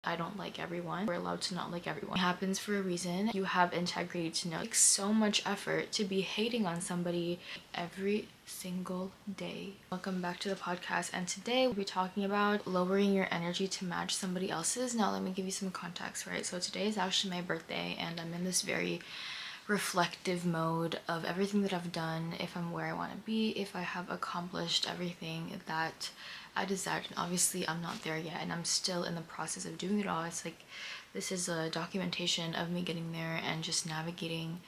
I don't like everyone. We're allowed to not like everyone. It happens for a reason. You have integrity to know. It takes so much effort to be hating on somebody every single day. Welcome back to the podcast, and today we'll be talking about lowering your energy to match somebody else's. Now let me give you some context, right? So today is actually my birthday, and I'm in this very reflective mode of everything that I've done, if I'm where I want to be, if I have accomplished everything that I desired. And obviously I'm not there yet, and I'm still in the process of doing it all. It's like this is a documentation of me getting there and just navigating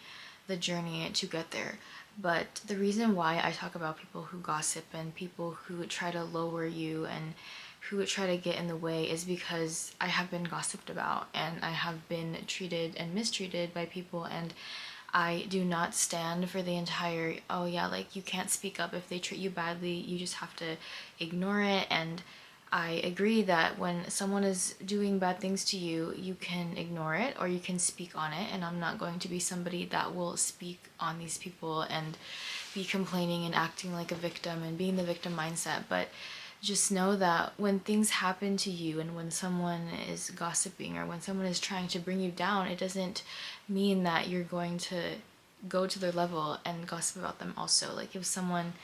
the journey to get there. But the reason why I talk about people who gossip and people who try to lower you and who try to get in the way is because I have been gossiped about, and I have been treated and mistreated by people, and I do not stand for the entire, oh yeah, like you can't speak up if they treat you badly, you just have to ignore it. And I agree that when someone is doing bad things to you, you can ignore it or you can speak on it, and I'm not going to be somebody that will speak on these people and be complaining and acting like a victim and being the victim mindset. But just know that when things happen to you and when someone is gossiping or when someone is trying to bring you down, it doesn't mean that you're going to go to their level and gossip about them also. Like if someone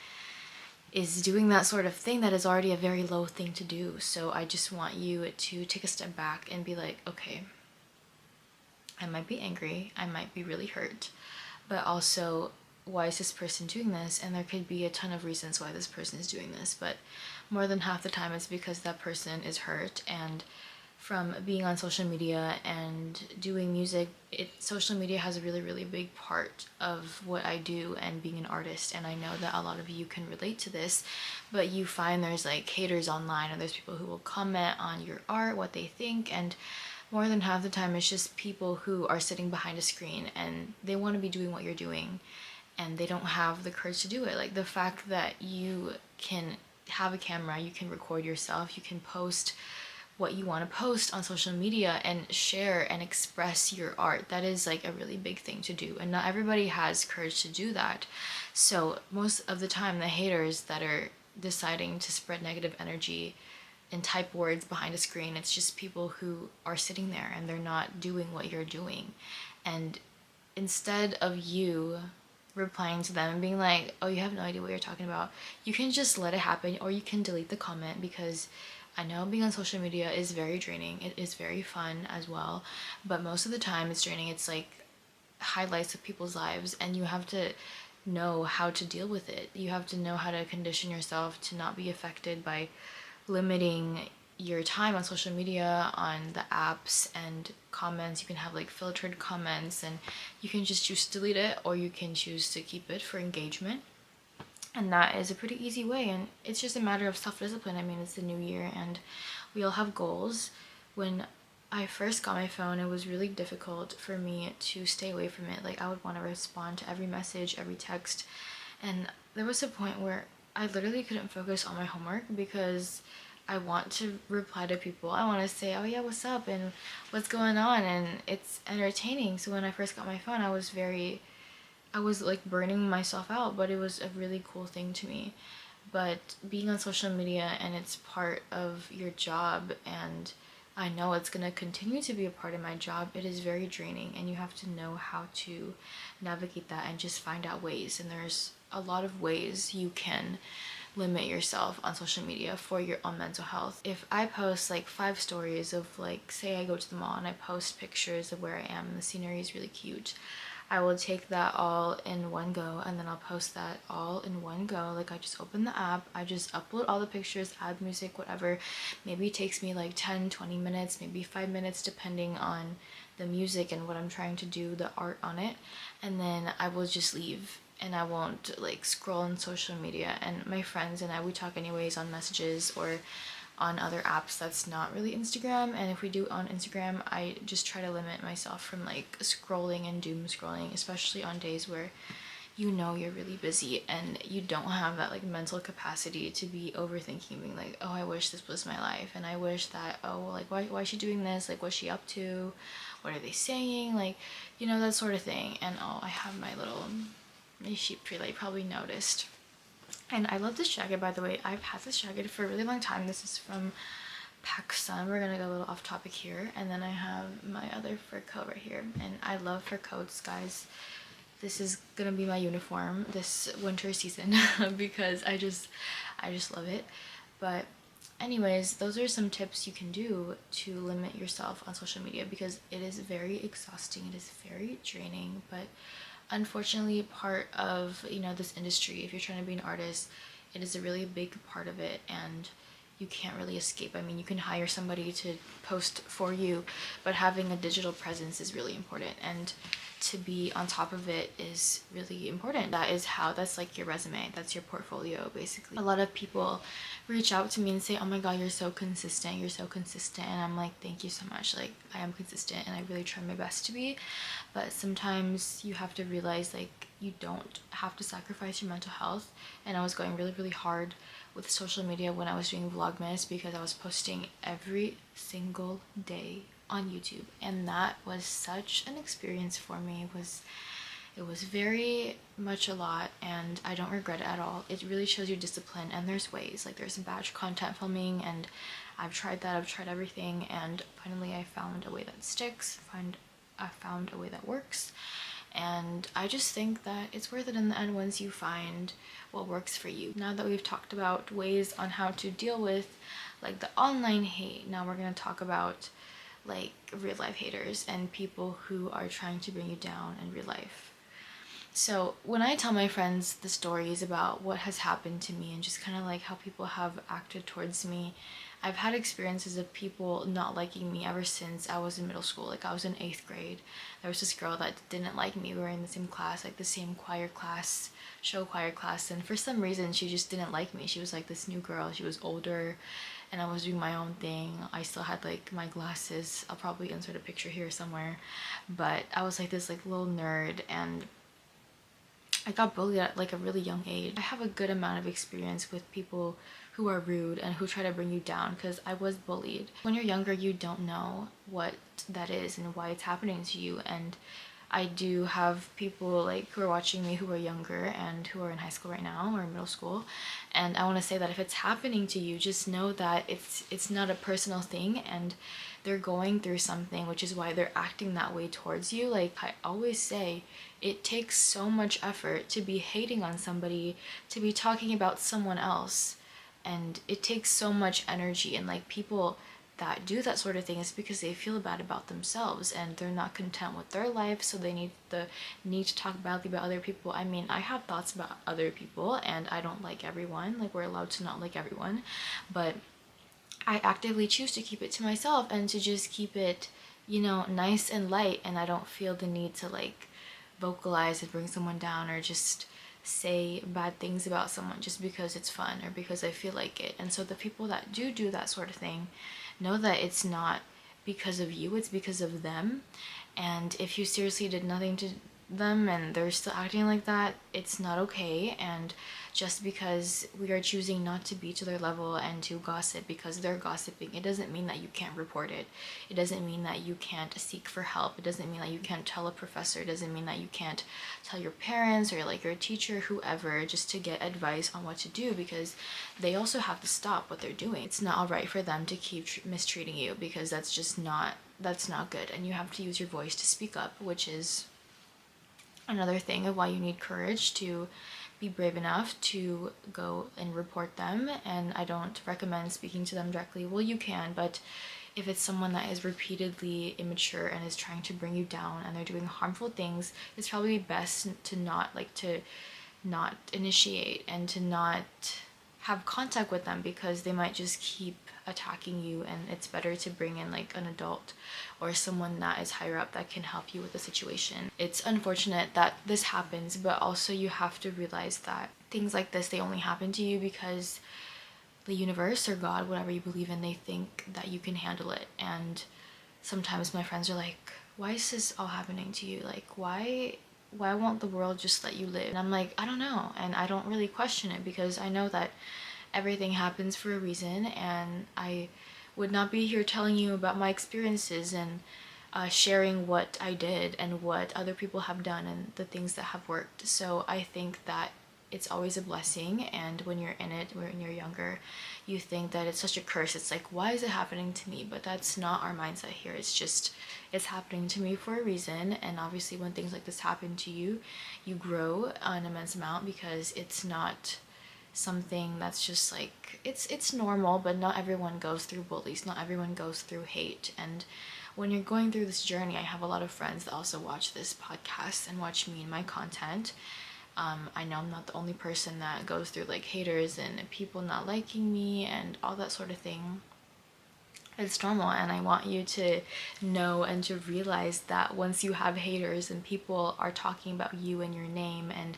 is doing that sort of thing, that is already a very low thing to do. So I just want you to take a step back and be like, okay, I might be angry, I might be really hurt, but also, why is this person doing this? And there could be a ton of reasons why this person is doing this, but more than half the time it's because that person is hurt. And from being on social media and doing music, social media has a really big part of what I do and being an artist. And I know that a lot of you can relate to this, but you find there's like haters online, or there's people who will comment on your art, what they think, and more than half the time it's just people who are sitting behind a screen and they want to be doing what you're doing and they don't have the courage to do it. Like the fact that you can have a camera, you can record yourself, you can post what you want to post on social media and share and express your art, that is like a really big thing to do, and not everybody has courage to do that. So most of the time the haters that are deciding to spread negative energy and type words behind a screen, it's just people who are sitting there and they're not doing what you're doing. And instead of you replying to them and being like, oh, you have no idea what you're talking about, you can just let it happen, or you can delete the comment. Because I know being on social media is very draining. It is very fun as well, but most of the time it's draining. It's like highlights of people's lives, and you have to know how to deal with it. You have to know how to condition yourself to not be affected by limiting your time on social media, on the apps, and comments. You can have like filtered comments, and you can just choose to delete it, or you can choose to keep it for engagement. And that is a pretty easy way, and it's just a matter of self-discipline. I mean, it's the new year and we all have goals. When I first got my phone, it was really difficult for me to stay away from it. Like I would want to respond to every message, every text, and there was a point where I literally couldn't focus on my homework because I want to reply to people. I want to say, oh yeah, what's up and what's going on, and it's entertaining. So when I first got my phone, I was like burning myself out, but it was a really cool thing to me. But being on social media, and it's part of your job, and I know it's going to continue to be a part of my job, it is very draining, and you have to know how to navigate that and just find out ways. And there's a lot of ways you can limit yourself on social media for your own mental health. If I post like 5 stories of, like, say I go to the mall and I post pictures of where I am and the scenery is really cute, I will take that all in one go, and then I'll post that all in one go. Like I just open the app, I just upload all the pictures, add music, whatever. Maybe it takes me like 10-20 minutes, maybe 5 minutes, depending on the music and what I'm trying to do, the art on it. And then I will just leave, and I won't like scroll on social media. And my friends and I, we talk anyways on messages or on other apps that's not really Instagram. And if we do on Instagram, I just try to limit myself from like scrolling and doom scrolling, especially on days where you know you're really busy and you don't have that like mental capacity to be overthinking, being like, oh, I wish this was my life, and I wish that, oh well, like why is she doing this, like what's she up to, what are they saying, like, you know, that sort of thing. And oh, I have my little sheep tree, like probably noticed. And I love this jacket, by the way. I've had this jacket for a really long time. This is from Pakistan. We're gonna go a little off topic here. And then I have my other fur coat right here. And I love fur coats, guys. This is gonna be my uniform this winter season because I just love it. But anyways, those are some tips you can do to limit yourself on social media, because it is very exhausting, it is very draining. But unfortunately, part of, you know, this industry, if you're trying to be an artist, it is a really big part of it, and you can't really escape. I mean, you can hire somebody to post for you, but having a digital presence is really important, and to be on top of it is really important. That's like your resume, that's your portfolio basically. A lot of people reach out to me and say, oh my god, you're so consistent, and I'm like, thank you so much. Like, I am consistent and I really try my best to be, but sometimes you have to realize, like, you don't have to sacrifice your mental health. And I was going really hard with social media when I was doing Vlogmas, because I was posting every single day on YouTube, and that was such an experience for me. It was very much a lot, and I don't regret it at all. It really shows you discipline, and there's ways, like there's batch content filming, and I've tried that, I've tried everything, and finally I found a way that sticks, I found a way that works. And I just think that it's worth it in the end once you find what works for you. Now that we've talked about ways on how to deal with like the online hate, now we're going to talk about like real life haters and people who are trying to bring you down in real life. So when I tell my friends the stories about what has happened to me and just kind of like how people have acted towards me, I've had experiences of people not liking me ever since I was in middle school. Like, I was in 8th grade. There was this girl that didn't like me. We were in the same class, like the same choir class, show choir class, and for some reason she just didn't like me. She was like this new girl. She was older and I was doing my own thing. I still had like my glasses. I'll probably insert a picture here somewhere. But I was like this like little nerd, and I got bullied at like a really young age. I have a good amount of experience with people who are rude and who try to bring you down, because I was bullied. When you're younger, you don't know what that is and why it's happening to you, and I do have people like who are watching me who are younger and who are in high school right now or in middle school, and I want to say that if it's happening to you, just know that it's not a personal thing, and they're going through something, which is why they're acting that way towards you. Like I always say, it takes so much effort to be hating on somebody, to be talking about someone else, and it takes so much energy. And like people that do that sort of thing is because they feel bad about themselves and they're not content with their life, so they need to talk badly about other people. I mean, I have thoughts about other people and I don't like everyone. Like, we're allowed to not like everyone, but I actively choose to keep it to myself and to just keep it, you know, nice and light, and I don't feel the need to like vocalize and bring someone down or just say bad things about someone just because it's fun or because I feel like it. And so the people that do that sort of thing, know that it's not because of you, it's because of them. And if you seriously did nothing to them and they're still acting like that, it's not okay. And just because we are choosing not to be to their level and to gossip because they're gossiping, it doesn't mean that you can't report it. It doesn't mean that you can't seek for help. It doesn't mean that you can't tell a professor. It doesn't mean that you can't tell your parents or like your teacher, whoever, just to get advice on what to do, because they also have to stop what they're doing. It's not all right for them to keep mistreating you, because that's not good, and you have to use your voice to speak up, which is another thing of why you need courage to be brave enough to go and report them. And I don't recommend speaking to them directly. Well, you can, but if it's someone that is repeatedly immature and is trying to bring you down and they're doing harmful things, it's probably best to not initiate and to not have contact with them, because they might just keep attacking you, and it's better to bring in like an adult or someone that is higher up that can help you with the situation. It's unfortunate that this happens, but also you have to realize that things like this, they only happen to you because the universe or God, whatever you believe in, they think that you can handle it. And sometimes my friends are like, why is this all happening to you? Like, why won't the world just let you live? And I'm like, I don't know. And I don't really question it, because I know that everything happens for a reason, and I would not be here telling you about my experiences and sharing what I did and what other people have done and the things that have worked. So I think that it's always a blessing. And when you're in it, when you're younger, you think that it's such a curse. It's like, why is it happening to me? But that's not our mindset here. It's just, it's happening to me for a reason. And obviously when things like this happen to you, you grow an immense amount, because it's not something that's just like, it's normal, but not everyone goes through bullies, not everyone goes through hate. And when you're going through this journey, I have a lot of friends that also watch this podcast and watch me and my content. I know I'm not the only person that goes through like haters and people not liking me and all that sort of thing. It's normal, and I want you to know and to realize that once you have haters and people are talking about you and your name, and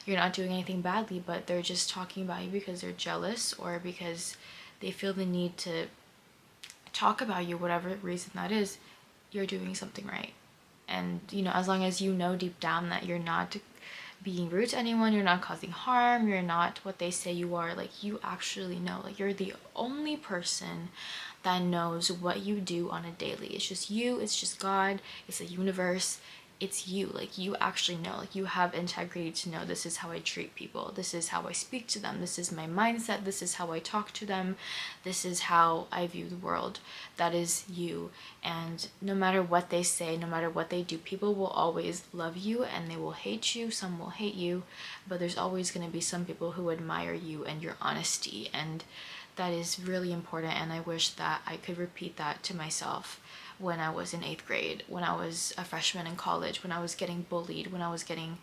you're not doing anything badly, but they're just talking about you because they're jealous or because they feel the need to talk about you, whatever reason that is, you're doing something right. And you know, as long as you know deep down that you're not being rude to anyone, you're not causing harm, you're not what they say you are, like you actually know, like you're the only person that knows what you do on a daily. It's just you, it's just God, it's the universe, it's you. Like you actually know, like you have integrity to know, this is how I treat people, this is how I speak to them, this is my mindset, this is how I talk to them, this is how I view the world. That is you. And no matter what they say, no matter what they do, people will always love you and they will hate you. Some will hate you, but there's always going to be some people who admire you and your honesty, and that is really important. And I wish that I could repeat that to myself when I was in 8th grade, when I was a freshman in college, when I was getting bullied, when I was getting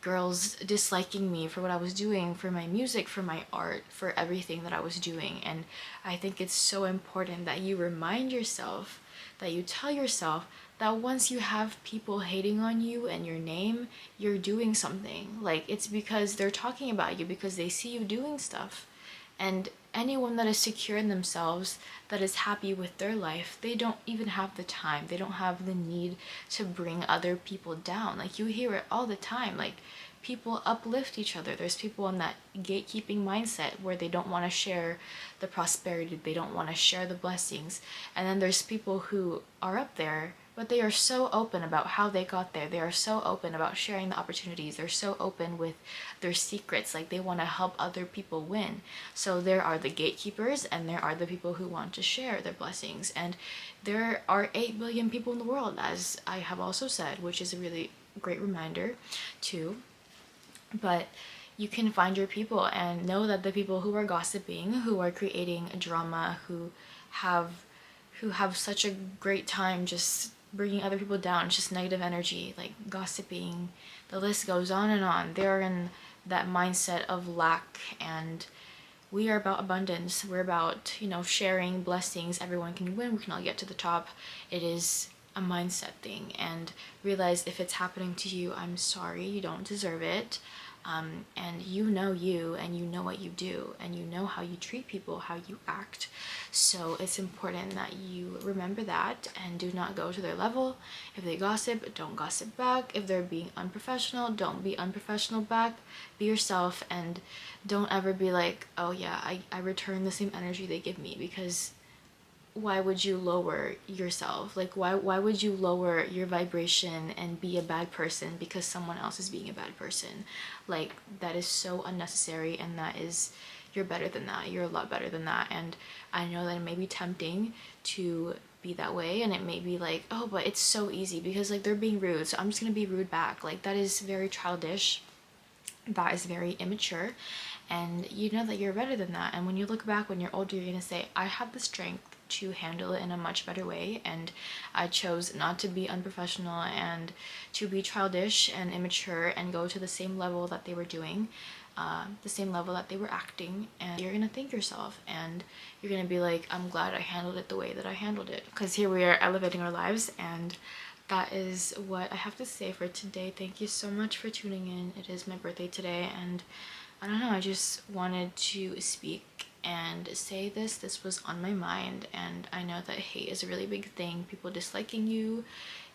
girls disliking me for what I was doing, for my music, for my art, for everything that I was doing. And I think it's so important that you remind yourself, that you tell yourself that once you have people hating on you and your name, you're doing something. Like it's because they're talking about you, because they see you doing stuff. And anyone that is secure in themselves, that is happy with their life, they don't even have the time, they don't have the need to bring other people down. Like you hear it all the time, like people uplift each other. There's people in that gatekeeping mindset where they don't want to share the prosperity, they don't want to share the blessings. And then there's people who are up there, but they are so open about how they got there. They are so open about sharing the opportunities. They're so open with their secrets. Like they want to help other people win. So there are the gatekeepers and there are the people who want to share their blessings. And there are 8 billion people in the world, as I have also said, which is a really great reminder too. But you can find your people and know that the people who are gossiping, who are creating drama, who have such a great time just bringing other people down, just negative energy, like gossiping, the list goes on and on. They're in that mindset of lack, and we are about abundance. We're about, you know, sharing blessings. Everyone can win, we can all get to the top. It is a mindset thing. And realize if it's happening to you, I'm sorry, you don't deserve it. And you know you, and you know what you do, and you know how you treat people, how you act. So it's important that you remember that and do not go to their level. If they gossip, don't gossip back. If they're being unprofessional, don't be unprofessional back. Be yourself, and don't ever be like, oh yeah, I return the same energy they give me, because why would you lower yourself? Like why would you lower your vibration and be a bad person because someone else is being a bad person? Like that is so unnecessary, and that is, you're better than that. You're a lot better than that. And I know that it may be tempting to be that way, and it may be like, oh, but it's so easy because like they're being rude, so I'm just gonna be rude back. Like that is very childish, that is very immature, and you know that you're better than that. And when you look back when you're older, you're gonna say, I have the strength to handle it in a much better way, and I chose not to be unprofessional and to be childish and immature and go to the same level that they were doing, the same level that they were acting. And you're gonna thank yourself, and you're gonna be like, I'm glad I handled it the way that I handled it, because here we are elevating our lives. And that is what I have to say for today. Thank you so much for tuning in. It is my birthday today, and I don't know, I just wanted to speak and say this was on my mind. And I know that hate is a really big thing, people disliking you,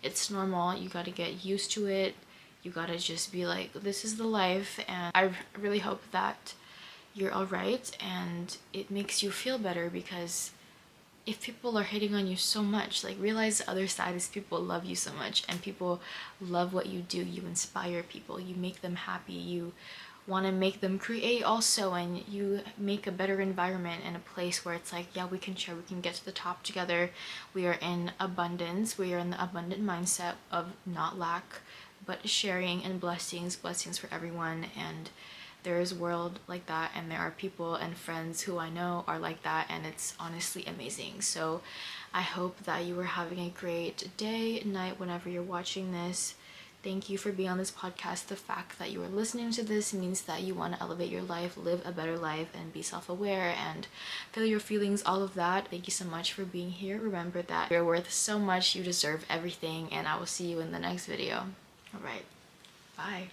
it's normal. You got to get used to it. You got to just be like, this is the life. And I really hope that you're all right and it makes you feel better, because if people are hating on you so much, like realize the other side is people love you so much, and people love what you do. You inspire people, you make them happy, you want to make them create also, and you make a better environment and a place where it's like, yeah, we can share, we can get to the top together. We are in abundance, we are in the abundant mindset of not lack but sharing and blessings for everyone. And there is a world like that, and there are people and friends who I know are like that, and it's honestly amazing. So I hope that you are having a great day, night, whenever you're watching this. Thank you for being on this podcast. The fact that you are listening to this means that you want to elevate your life, live a better life, and be self-aware and feel your feelings, all of that. Thank you so much for being here. Remember that you're worth so much, you deserve everything, and I will see you in the next video. All right, bye.